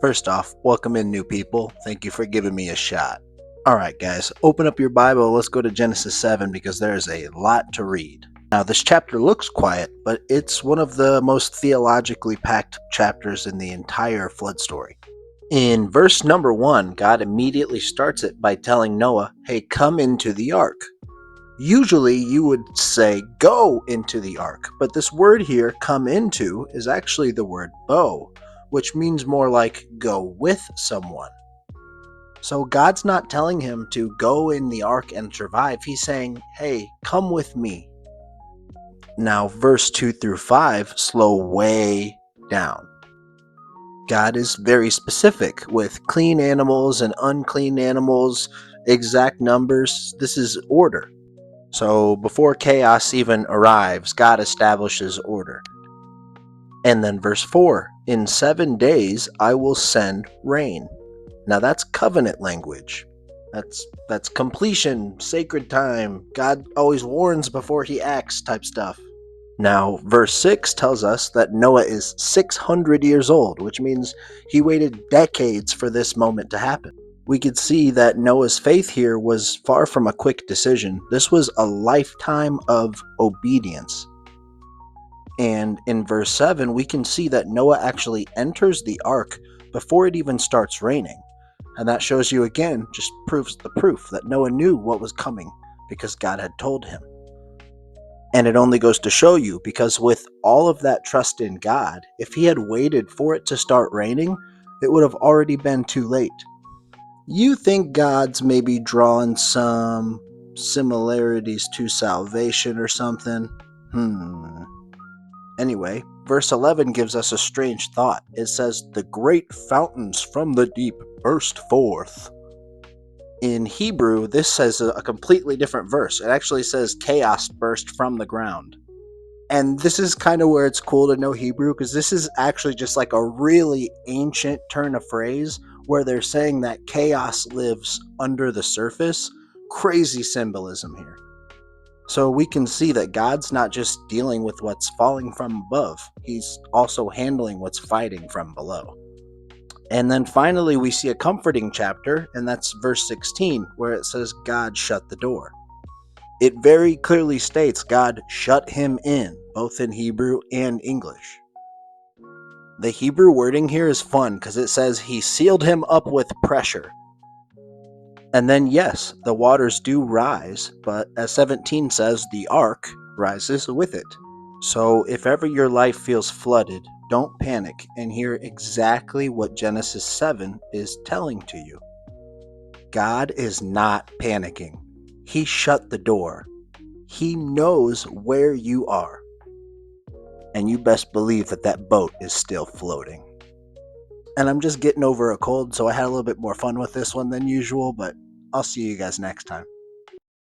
First off, welcome in, new people. Thank you for giving me a shot. Alright, guys, open up your Bible. Let's go to Genesis 7 because there's a lot to read. Now, this chapter looks quiet, but it's one of the most theologically packed chapters in the entire flood story. In verse number 1, God immediately starts it by telling Noah, hey, come into the ark. Usually you would say go into the ark, but this word here, come into, is actually the word bo, which means more like go with someone. So God's not telling him to go in the ark and survive. He's saying, hey, come with me. Now, verse 2 through 5 slow way down. God is very specific with clean animals and unclean animals, exact numbers. This is order. So before chaos even arrives, God establishes order. And then verse 4, in 7 days I will send rain. Now that's covenant language. That's completion, sacred time. God always warns before he acts type stuff. Now, verse 6 tells us that Noah is 600 years old, which means he waited decades for this moment to happen. We could see that Noah's faith here was far from a quick decision. This was a lifetime of obedience. And in verse 7, we can see that Noah actually enters the ark before it even starts raining. And that shows you again, just proves the proof that Noah knew what was coming because God had told him. And it only goes to show you, because with all of that trust in God, if he had waited for it to start raining, it would have already been too late. You think God's maybe drawing some similarities to salvation or something? Anyway, verse 11 gives us a strange thought. It says, the great fountains from the deep burst forth. In Hebrew, this says a completely different verse. It actually says chaos burst from the ground. And this is kind of where it's cool to know Hebrew, because this is actually just like a really ancient turn of phrase where they're saying that chaos lives under the surface. Crazy symbolism here. So we can see that God's not just dealing with what's falling from above, he's also handling what's fighting from below. And then finally we see a comforting chapter, and that's verse 16, where it says God shut the door. It very clearly states God shut him in, both in Hebrew and English. The Hebrew wording here is fun because it says he sealed him up with pressure. And then yes, the waters do rise, but as 17 says, the ark rises with it. So if ever your life feels flooded, don't panic and hear exactly what Genesis 7 is telling to you. God is not panicking. He shut the door. He knows where you are. And you best believe that that boat is still floating. And I'm just getting over a cold, so I had a little bit more fun with this one than usual, but I'll see you guys next time.